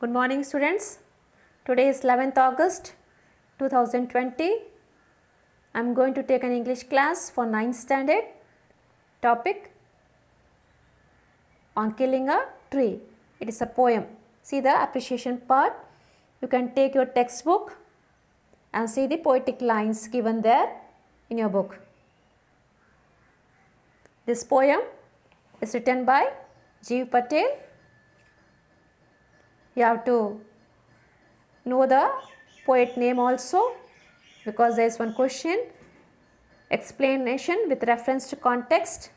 Good morning students. Today is 11th August 2020. I am going to take an English class for 9th standard. Topic on killing a tree. It is a poem. See the appreciation part. You can take your textbook and see the poetic lines given there in your book. This poem is written by Jeev Patel. You have to know the poet name also, because there is one question, explanation with reference to context.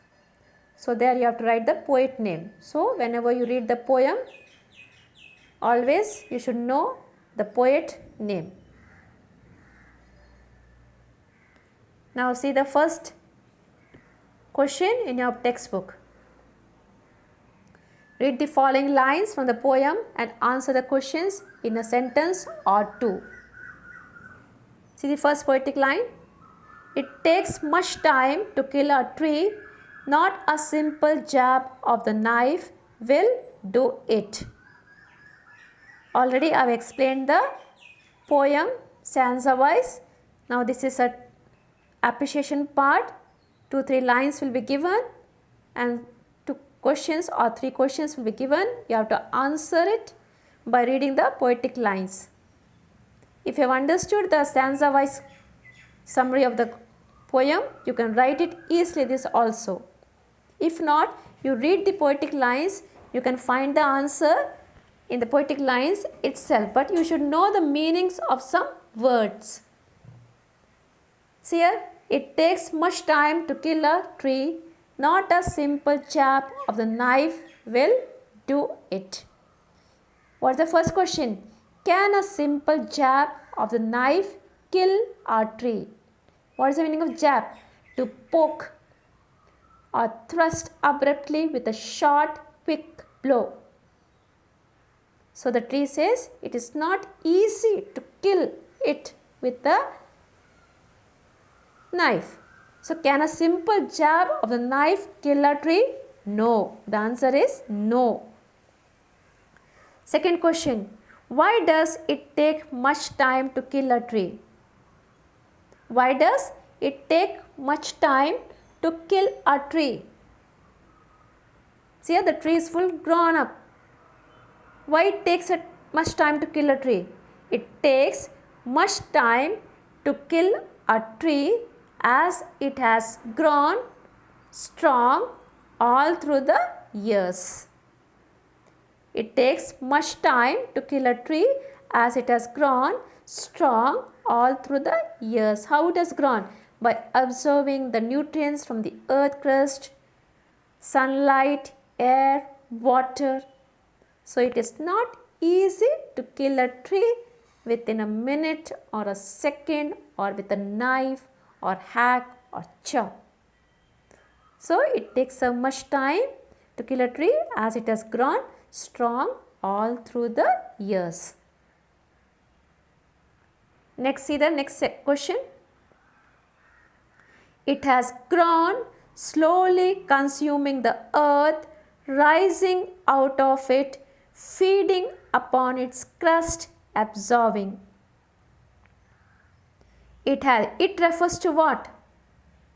So there you have to write the poet name. So whenever you read the poem, always you should know the poet name. Now see the first question in your textbook. Read the following lines from the poem and answer the questions in a sentence or two. See the first poetic line. It takes much time to kill a tree, not a simple jab of the knife will do it. Already I have explained the poem stanza wise. Now this is a appreciation part. 2-3 lines will be given and questions or 3 questions will be given. You have to answer it by reading the poetic lines. If you have understood the stanza wise summary of the poem, you can write it easily this also. If not, you read the poetic lines, you can find the answer in the poetic lines itself, but you should know the meanings of some words. See here, it takes much time to kill a tree, not a simple jab of the knife will do it. What's the first question? Can a simple jab of the knife kill a tree? What is the meaning of jab? To poke or thrust abruptly with a short, quick blow. So the tree says it is not easy to kill it with the knife. So can a simple jab of the knife kill a tree? No. The answer is no. Second question. Why does it take much time to kill a tree? Why does it take much time to kill a tree? See here, the tree is full grown up. Why it takes much time to kill a tree? It takes much time to kill a tree as it has grown strong all through the years. It takes much time to kill a tree as it has grown strong all through the years. How it has grown? By absorbing the nutrients from the earth crust, sunlight, air, water. So it is not easy to kill a tree within a minute or a second or with a knife or hack or chop. So it takes so much time to kill a tree as it has grown strong all through the years. Next, see the next question. It has grown slowly, consuming the earth, rising out of it, feeding upon its crust, absorbing. It refers to what?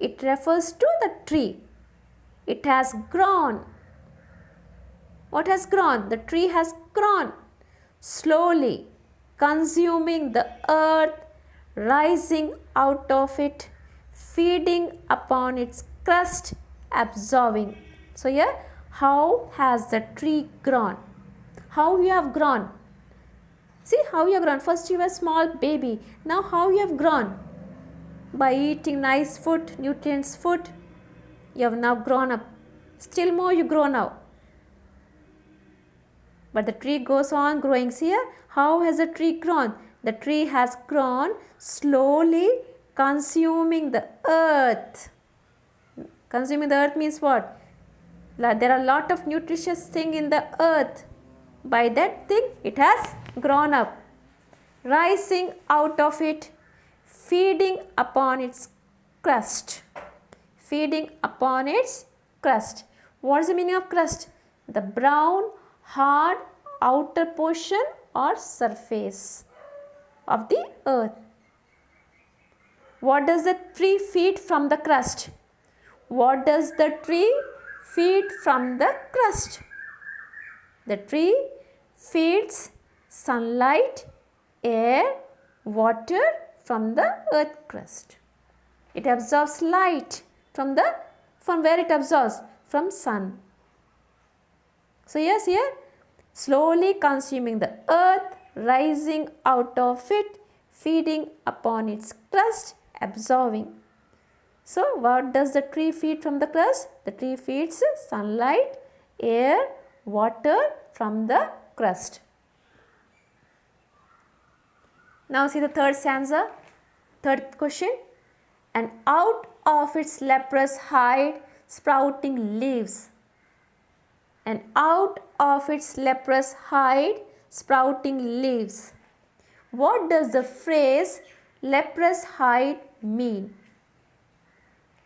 It refers to the tree. It has grown. What has grown? The tree has grown slowly, consuming the earth, rising out of it, feeding upon its crust, absorbing. So here, how has the tree grown? How you have grown? See how you have grown. First you were a small baby. Now how you have grown? By eating nice food, nutrients food. You have now grown up. Still more you grow now. But the tree goes on growing. See here, how has the tree grown? The tree has grown slowly, consuming the earth. Consuming the earth means what? There are a lot of nutritious thing in the earth. By that thing, it has grown up. Rising out of it, feeding upon its crust. Feeding upon its crust. What is the meaning of crust? The brown, hard outer portion or surface of the earth. What does the tree feed from the crust? What does the tree feed from the crust? The tree feeds sunlight, air, water from the earth crust. It absorbs light from where it absorbs? From sun. So yes, here slowly consuming the earth, rising out of it, feeding upon its crust, absorbing. So what does the tree feed from the crust? The tree feeds sunlight, air, water from the crust. Now see the third stanza, third question. And out of its leprous hide sprouting leaves. And out of its leprous hide sprouting leaves. What does the phrase leprous hide mean?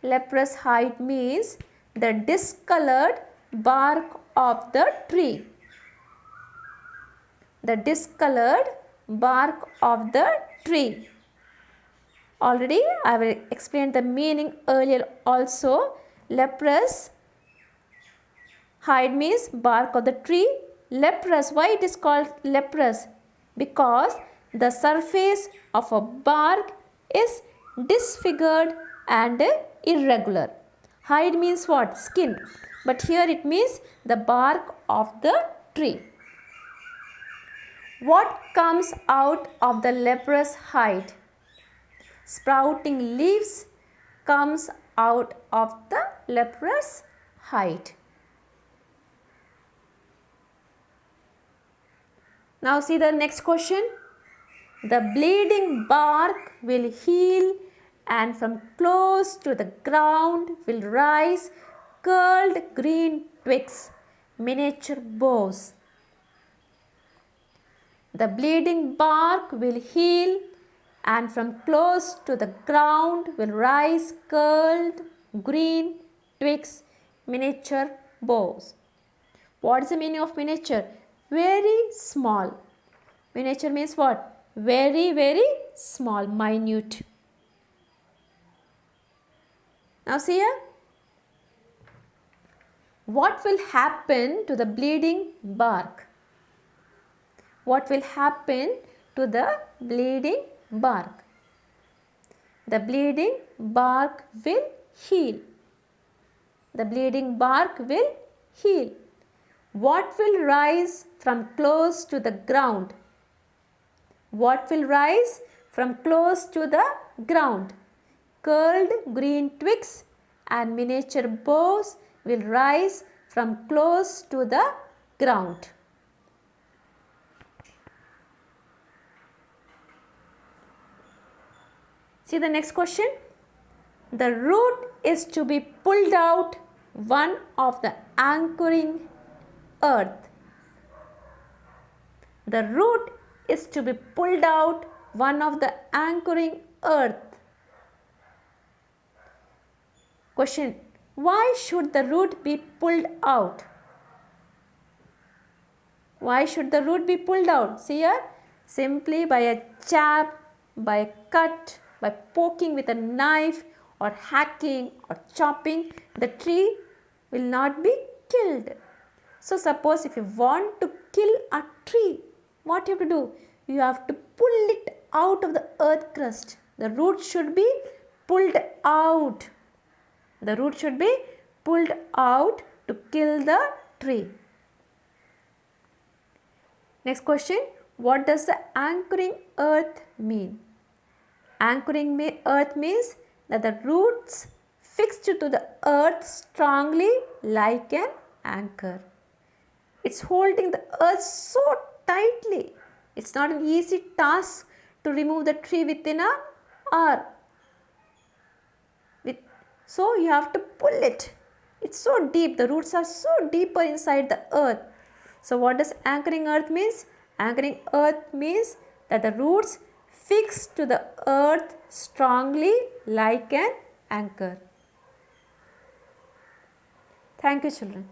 Leprous hide means the discolored bark of the tree. The discolored bark of the tree. Already I will explain the meaning earlier also. Leprous hide means bark of the tree. Leprous, why it is called leprous? Because the surface of a bark is disfigured and irregular. Hide means what? Skin. But here it means the bark of the tree. What comes out of the leprous hide? Sprouting leaves comes out of the leprous hide. Now see the next question. The bleeding bark will heal and from close to the ground will rise curled green twigs, miniature boughs. The bleeding bark will heal and from close to the ground will rise curled green twigs, miniature boughs. What is the meaning of miniature? Very small. Miniature means what? Very, very small, minute. Now see here. What will happen to the bleeding bark? What will happen to the bleeding bark? The bleeding bark will heal. The bleeding bark will heal. What will rise from close to the ground? What will rise from close to the ground? Curled green twigs and miniature boughs will rise from close to the ground. See the next question. The root is to be pulled out one of the anchoring earth. The root is to be pulled out one of the anchoring earth. Question. Why should the root be pulled out? Why should the root be pulled out? See here. Simply by a jab, by a cut, by poking with a knife or hacking or chopping, the tree will not be killed. So suppose if you want to kill a tree, what you have to do? You have to pull it out of the earth crust. The root should be pulled out. The root should be pulled out to kill the tree. Next question. What does the anchoring earth mean? Anchoring earth means that the roots fixed to the earth strongly like an anchor. It's holding the earth so tightly. It's not an easy task to remove the tree within an hour. So you have to pull it. It's so deep. The roots are so deeper inside the earth. So what does anchoring earth means? Anchoring earth means that the roots fix to the earth strongly like an anchor. Thank you, children.